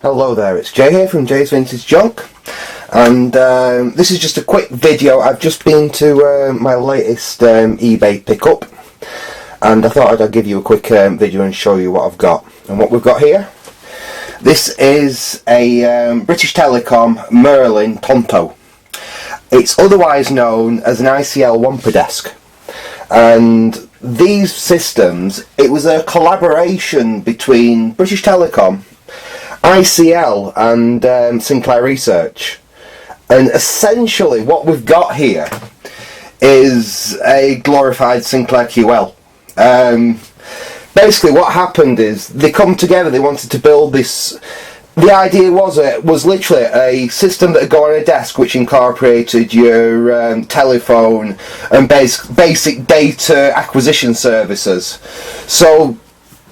Hello there, it's Jay here from Jay's Vintage Junk, and this is just a quick video. I've just been to my latest eBay pickup, and I thought I'd give you a quick video and show you what I've got. And what we've got here, this is a British Telecom Merlin Tonto. It's otherwise known as an ICL One Per Desk, and these systems, it was a collaboration between British Telecom, ICL and Sinclair Research, and essentially what we've got here is a glorified Sinclair QL. Basically what happened is they come together, they wanted to build this. The idea was literally a system that would go on a desk which incorporated your telephone and basic data acquisition services. So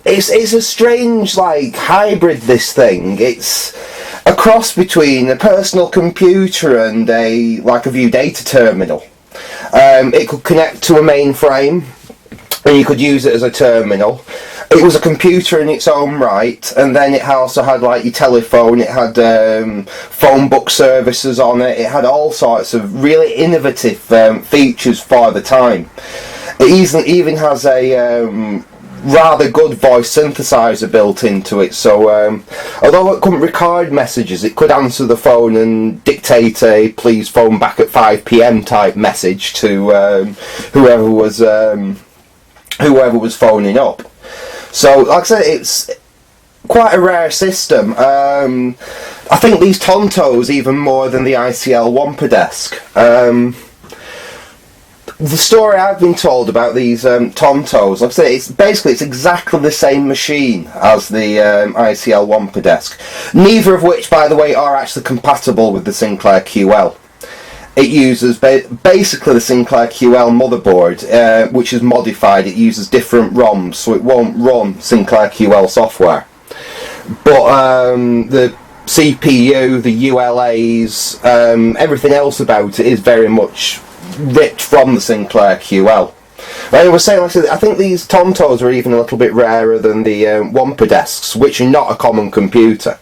it's a strange hybrid, this thing. It's a cross between a personal computer and a view data terminal. It could connect to a mainframe and you could use it as a terminal. It was a computer in its own right, and then it also had your telephone, it had phone book services on it, it had all sorts of really innovative features for the time. It even has a rather good voice synthesizer built into it, so although it couldn't record messages, it could answer the phone and dictate a "please phone back at 5 PM" type message to whoever was phoning up. So like I said, it's quite a rare system. I think these Tontos even more than the ICL One Per Desk. The story I've been told about these Tontos, like I say, it's exactly the same machine as the ICL One Per Desk. Neither of which, by the way, are actually compatible with the Sinclair QL. It uses basically the Sinclair QL motherboard, which is modified. It uses different ROMs, so it won't run Sinclair QL software. But the CPU, the ULAs, everything else about it is very much ripped from the Sinclair QL. I was saying, I think these Tontos are even a little bit rarer than the One Per Desks, which are not a common computer.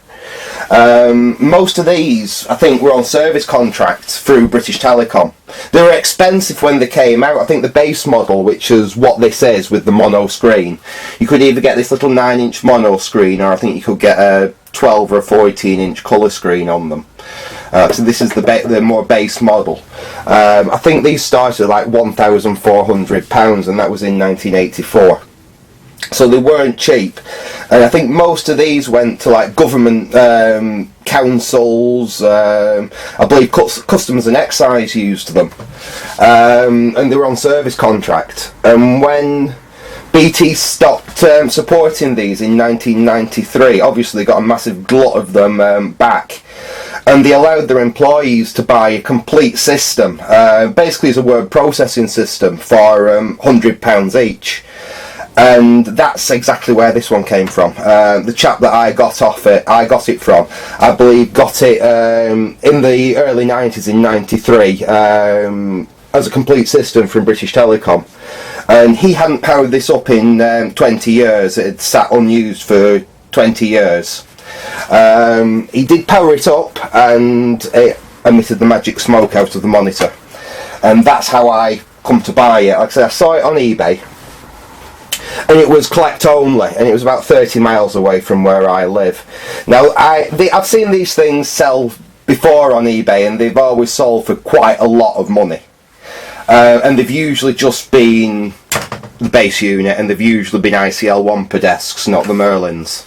Most of these, I think, were on service contracts through British Telecom. They were expensive when they came out. I think the base model, which is what this is with the mono screen, you could either get this little 9-inch mono screen, or I think you could get a 12 or a 14-inch colour screen on them. So this is the more base model. I think these started at £1,400, and that was in 1984. So they weren't cheap, and I think most of these went to government councils. I believe Customs and Excise used them, and they were on service contract. And when BT stopped supporting these in 1993, obviously they got a massive glut of them back, and they allowed their employees to buy a complete system, basically as a word processing system, for £100 each. And that's exactly where this one came from. The chap that I got it from, I believe, got it in the early 90s, in 93, as a complete system from British Telecom. And he hadn't powered this up in 20 years. It had sat unused for 20 years. He did power it up, and it emitted the magic smoke out of the monitor. And that's how I come to buy it. Like I said, I saw it on eBay, and it was collect only, and it was about 30 miles away from where I live. Now, I've seen these things sell before on eBay, and they've always sold for quite a lot of money. And they've usually just been the base unit, and they've usually been ICL One Per Desks, not the Merlins.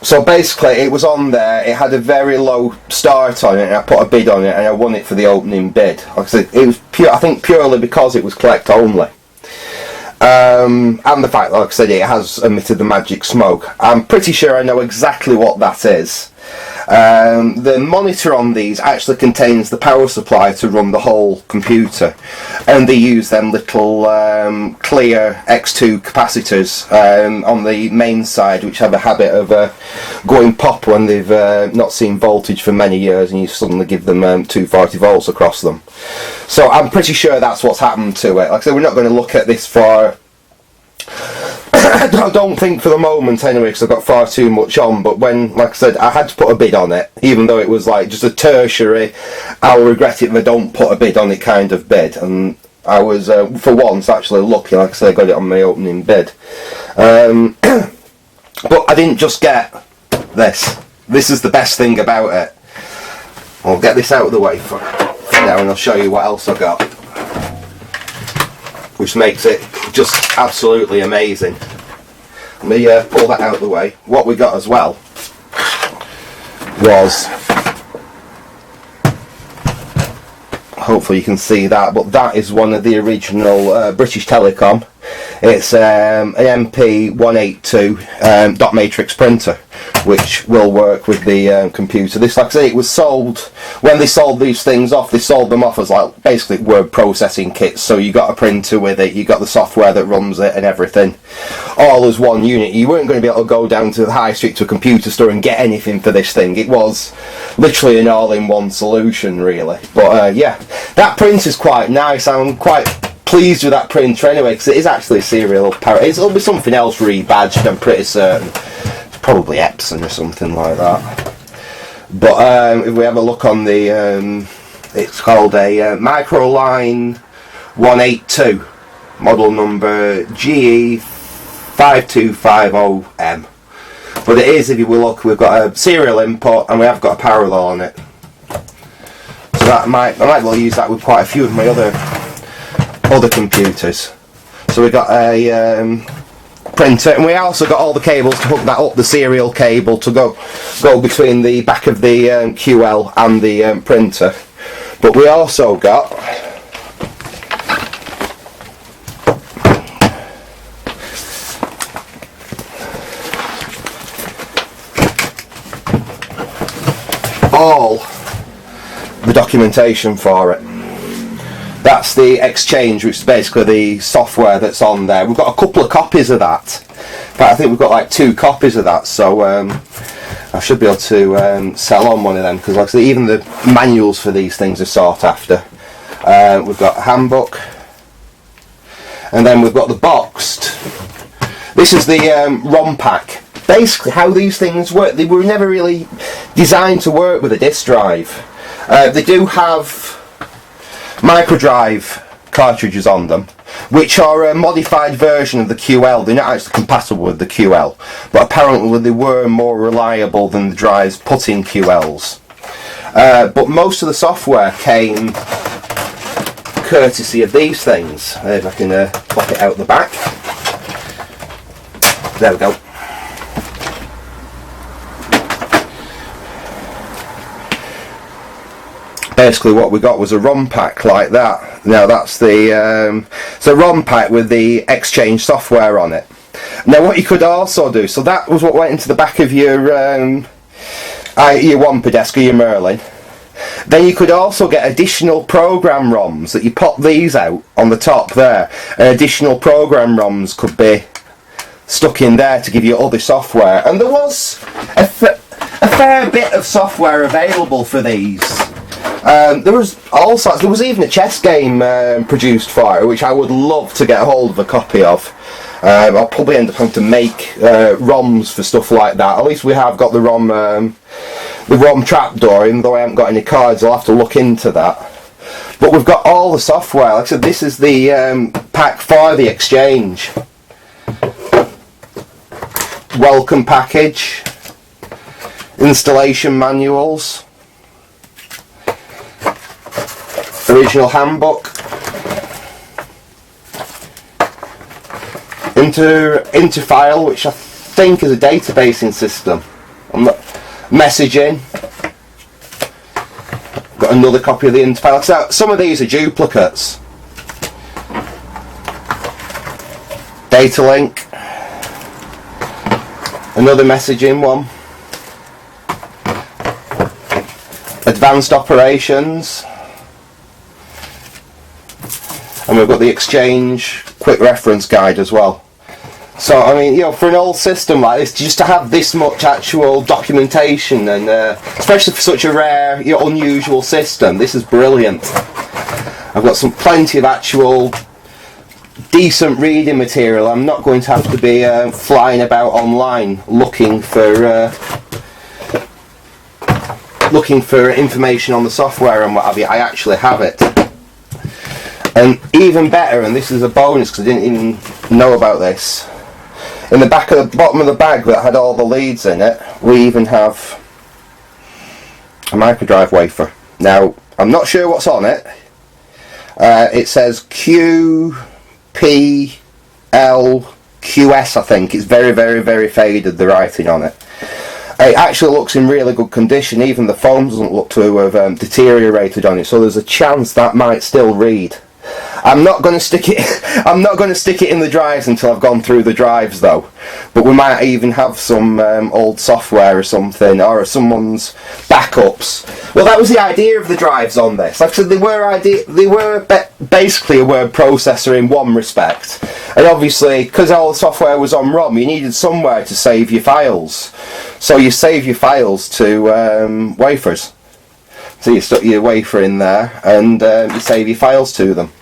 So basically it was on there, it had a very low start on it, and I put a bid on it, and I won it for the opening bid. Like I said, it was purely because it was collect only. And the fact, like I said, it has emitted the magic smoke. I'm pretty sure I know exactly what that is. The monitor on these actually contains the power supply to run the whole computer, and they use them little clear X2 capacitors on the main side, which have a habit of going pop when they've not seen voltage for many years, and you suddenly give them 240 volts across them. So I'm pretty sure that's what's happened to it. Like I said, we're not going to look at this for I don't think for the moment anyway, because I've got far too much on, but when, like I said, I had to put a bid on it, even though it was like just a tertiary, I'll regret it if I don't put a bid on it kind of bid, and I was, for once, actually lucky, like I said, I got it on my opening bid. But I didn't just get this. This is the best thing about it. I'll get this out of the way for now, and I'll show you what else I got, which makes it just absolutely amazing. Let me pull that out of the way. What we got as well was, hopefully you can see that, but that is one of the original British Telecom. It's an MP182 dot matrix printer, which will work with the computer. This, like I say, it was sold, when they sold these things off, they sold them off as like basically word processing kits. So you got a printer with it, you got the software that runs it and everything, all as one unit. You weren't going to be able to go down to the high street to a computer store and get anything for this thing. It was literally an all-in-one solution, really. But yeah, that print is quite nice. I'm quite pleased with that printer anyway, because it is actually a serial power. It'll be something else rebadged, I'm pretty certain. It's probably Epson or something like that. But if we have a look on the, it's called a Microline 182, model number GE5250M. But it is, if you will look, we've got a serial input and we have got a parallel on it. So that I might well use that with quite a few of my other computers. So we got a printer, and we also got all the cables to hook that up, the serial cable to go between the back of the QL and the printer. But we also got all the documentation for it. That's the Exchange, which is basically the software that's on there. We've got a couple of copies of that. In fact, I think we've got like 2 copies of that, so I should be able to sell on one of them, because like I say, even the manuals for these things are sought after. We've got a handbook, and then we've got the boxed. This is the ROM pack. Basically, how these things work, they were never really designed to work with a disk drive. They do have microdrive cartridges on them, which are a modified version of the QL. They're not actually compatible with the QL, but apparently they were more reliable than the drives put in QLs. But most of the software came courtesy of these things. If I can pop it out the back. There we go. Basically what we got was a ROM pack like that. Now that's the ROM pack with the Exchange software on it. Now what you could also do, so that was what went into the back of your One Per Desk or your Merlin. Then you could also get additional program ROMs that you pop these out on the top there, and additional program ROMs could be stuck in there to give you other software. And there was a fair bit of software available for these. There was all sorts. There was even a chess game produced for it, which I would love to get a hold of a copy of. I'll probably end up having to make ROMs for stuff like that. At least we have got the ROM trapdoor, even though I haven't got any cards. I'll have to look into that. But we've got all the software. Like I said, this is the pack for the Exchange. Welcome package, installation manuals, original handbook, Interfile, which I think is a databasing system, messaging, got another copy of the Interfile. So some of these are duplicates. Data link, another messaging one, advanced operations, and we've got the Exchange quick reference guide as well. So I mean, you know, for an old system like this, just to have this much actual documentation, and especially for such a rare, you know, unusual system, this is brilliant. I've got plenty of actual decent reading material. I'm not going to have to be flying about online looking for information on the software and what have you. I actually have it. And even better, and this is a bonus because I didn't even know about this, in the bottom of the bag that had all the leads in it, we even have a microdrive wafer. Now, I'm not sure what's on it. It says QPLQS, I think. It's very, very, very faded, the writing on it. It actually looks in really good condition. Even the foam doesn't look to have deteriorated on it, so there's a chance that might still read. I'm not going to stick it in the drives until I've gone through the drives though. But we might even have some old software or something, or someone's backups. Well, that was the idea of the drives on this. Like I said, they were basically a word processor in one respect. And obviously, because all the software was on ROM, you needed somewhere to save your files. So you save your files to wafers. So you stuck your wafer in there and you save your files to them.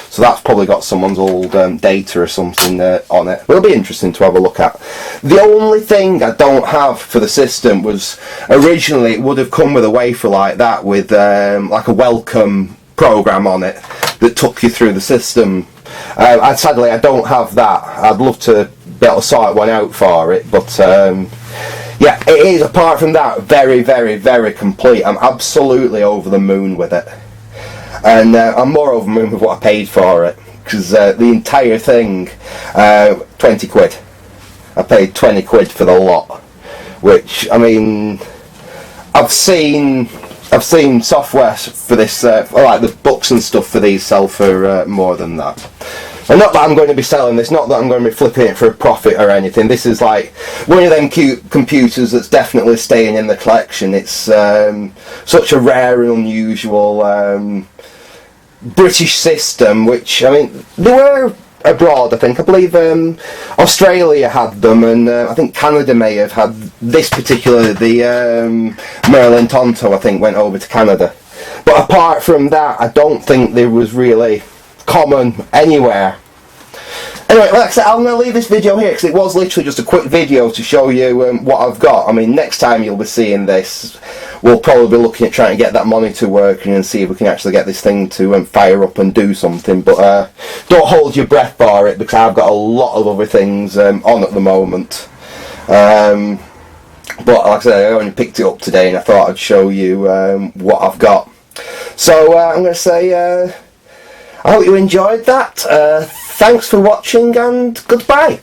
So that's probably got someone's old data or something on it. It'll be interesting to have a look at. The only thing I don't have for the system was, originally it would have come with a wafer like that with like a welcome program on it that took you through the system. Sadly I don't have that. I'd love to be able to sort one out for it, but yeah, it is, apart from that, very, very, very complete. I'm absolutely over the moon with it. And I'm more over the moon with what I paid for it. Because the entire thing, 20 quid. I paid 20 quid for the lot. Which, I mean, I've seen software for this, like the books and stuff for these sell for more than that. And not that I'm going to be selling this, not that I'm going to be flipping it for a profit or anything. This is like one of them cute computers that's definitely staying in the collection. It's such a rare and unusual British system, which, I mean, they were abroad, I think. I believe Australia had them, and I think Canada may have had this particular, the Merlin Tonto, I think, went over to Canada. But apart from that, I don't think there was really common anywhere. Anyway, like I said, I'm going to leave this video here because it was literally just a quick video to show you what I've got. I mean, next time you'll be seeing this, we'll probably be looking at trying to get that monitor working and see if we can actually get this thing to fire up and do something. But don't hold your breath for it because I've got a lot of other things on at the moment. But like I said, I only picked it up today and I thought I'd show you what I've got. So I'm going to say I hope you enjoyed that. Thanks for watching and goodbye.